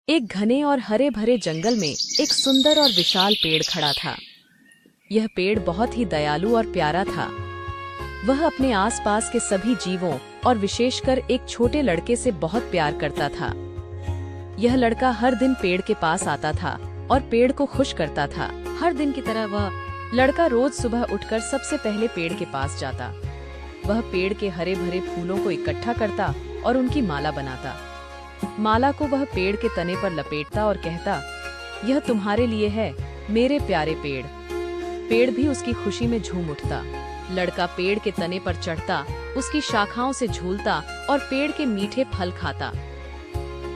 एक घने और हरे भरे जंगल में एक सुंदर और विशाल पेड़ खड़ा था। यह पेड़ बहुत ही दयालु और प्यारा था। वह अपने आसपास के सभी जीवों और विशेषकर एक छोटे लड़के से बहुत प्यार करता था। यह लड़का हर दिन पेड़ के पास आता था और पेड़ को खुश करता था। हर दिन की तरह वह लड़का रोज सुबह उठकर सबसे पहले पेड़ के पास जाता। वह पेड़ के हरे भरे फूलों को इकट्ठा करता और उनकी माला बनाता। माला को वह पेड़ के तने पर लपेटता और कहता, यह तुम्हारे लिए है मेरे प्यारे पेड़। पेड़ भी उसकी खुशी में झूम उठता। लड़का पेड़ के तने पर चढ़ता, उसकी शाखाओं से झूलता और पेड़ के मीठे फल खाता।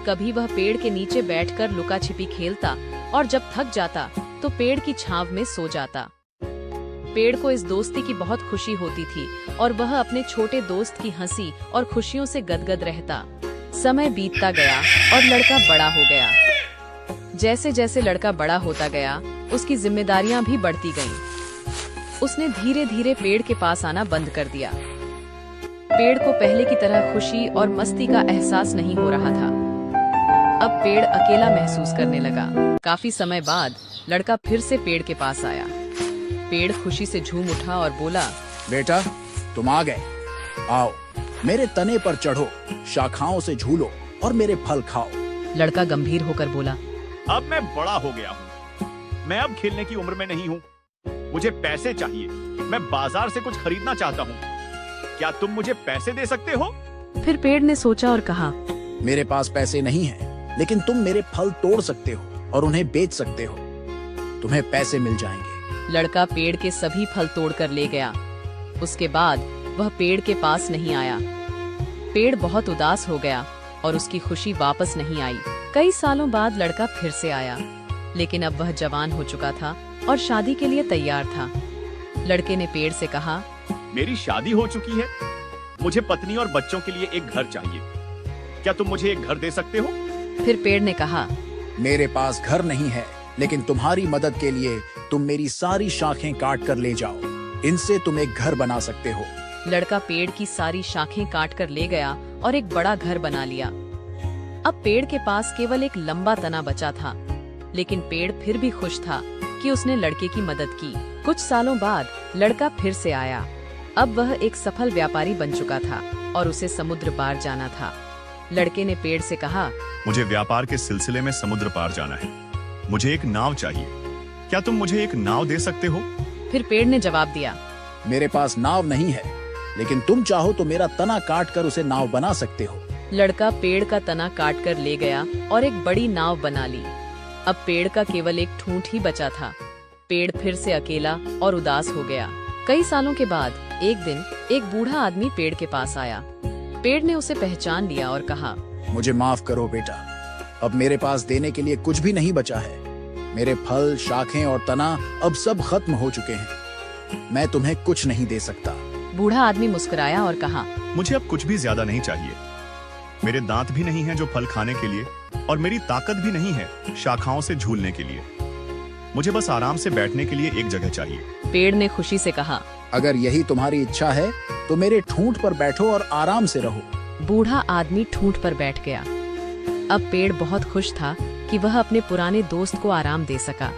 कभी वह पेड़ के नीचे बैठकर लुका छिपी खेलता और जब थक जाता तो पेड़ की छांव में सो जाता। पेड़ को इस दोस्ती की बहुत खुशी होती थी और वह अपने छोटे दोस्त की हंसी और खुशियों से गदगद रहता। समय बीतता गया और लड़का बड़ा हो गया। जैसे जैसे लड़का बड़ा होता गया, उसकी जिम्मेदारियां भी बढ़ती गईं। उसने धीरे धीरे पेड़ के पास आना बंद कर दिया। पेड़ को पहले की तरह खुशी और मस्ती का एहसास नहीं हो रहा था। अब पेड़ अकेला महसूस करने लगा। काफी समय बाद लड़का फिर से पेड़ के पास आया। पेड़ खुशी से झूम उठा और बोला, बेटा, तुम आ गए। आओ, मेरे तने पर चढ़ो, शाखाओं से झूलो और मेरे फल खाओ। लड़का गंभीर होकर बोला, अब मैं बड़ा हो गया हूँ। मैं अब खेलने की उम्र में नहीं हूँ। मुझे पैसे चाहिए। मैं बाजार से कुछ खरीदना चाहता हूँ। क्या तुम मुझे पैसे दे सकते हो? फिर पेड़ ने सोचा और कहा, मेरे पास पैसे नहीं हैं, लेकिन तुम मेरे फल तोड़ सकते हो और उन्हें बेच सकते हो। तुम्हें पैसे मिल जाएंगे। लड़का पेड़ के सभी फल तोड़कर ले गया। उसके बाद वह पेड़ के पास नहीं आया। पेड़ बहुत उदास हो गया और उसकी खुशी वापस नहीं आई। कई सालों बाद लड़का फिर से आया, लेकिन अब वह जवान हो चुका था और शादी के लिए तैयार था। लड़के ने पेड़ से कहा, मेरी शादी हो चुकी है। मुझे पत्नी और बच्चों के लिए एक घर चाहिए। क्या तुम मुझे एक घर दे सकते हो? फिर पेड़ ने कहा, मेरे पास घर नहीं है, लेकिन तुम्हारी मदद के लिए तुम मेरी सारी शाखें काट कर ले जाओ। इनसे तुम एक घर बना सकते हो। लड़का पेड़ की सारी शाखें काट कर ले गया और एक बड़ा घर बना लिया। अब पेड़ के पास केवल एक लंबा तना बचा था, लेकिन पेड़ फिर भी खुश था कि उसने लड़के की मदद की। कुछ सालों बाद लड़का फिर से आया। अब वह एक सफल व्यापारी बन चुका था और उसे समुद्र पार जाना था। लड़के ने पेड़ से कहा, मुझे व्यापार के सिलसिले में समुद्र पार जाना है। मुझे एक नाव चाहिए। क्या तुम मुझे एक नाव दे सकते हो? फिर पेड़ ने जवाब दिया, मेरे पास नाव नहीं है, लेकिन तुम चाहो तो मेरा तना काट कर उसे नाव बना सकते हो। लड़का पेड़ का तना काट कर ले गया और एक बड़ी नाव बना ली। अब पेड़ का केवल एक ठूंठ ही बचा था। पेड़ फिर से अकेला और उदास हो गया। कई सालों के बाद एक दिन एक बूढ़ा आदमी पेड़ के पास आया। पेड़ ने उसे पहचान लिया और कहा, मुझे माफ करो बेटा, अब मेरे पास देने के लिए कुछ भी नहीं बचा है। मेरे फल, शाखें और तना अब सब खत्म हो चुके हैं। मैं तुम्हें कुछ नहीं दे सकता। बूढ़ा आदमी मुस्कुराया और कहा, मुझे अब कुछ भी ज्यादा नहीं चाहिए। मेरे दांत भी नहीं हैं जो फल खाने के लिए, और मेरी ताकत भी नहीं है शाखाओं से झूलने के लिए। मुझे बस आराम से बैठने के लिए एक जगह चाहिए। पेड़ ने खुशी से कहा, अगर यही तुम्हारी इच्छा है तो मेरे ठूंठ पर बैठो और आराम से रहो। बूढ़ा आदमी ठूंठ पर बैठ गया। अब पेड़ बहुत खुश था कि वह अपने पुराने दोस्त को आराम दे सका।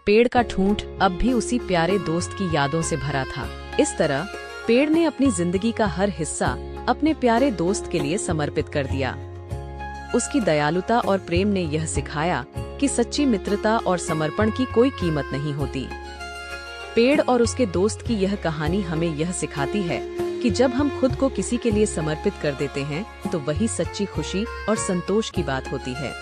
पेड़ का ठूंठ अब भी उसी प्यारे दोस्त की यादों से भरा था। इस तरह पेड़ ने अपनी जिंदगी का हर हिस्सा अपने प्यारे दोस्त के लिए समर्पित कर दिया। उसकी दयालुता और प्रेम ने यह सिखाया कि सच्ची मित्रता और समर्पण की कोई कीमत नहीं होती। पेड़ और उसके दोस्त की यह कहानी हमें यह सिखाती है कि जब हम खुद को किसी के लिए समर्पित कर देते हैं तो वही सच्ची खुशी और संतोष की बात होती है।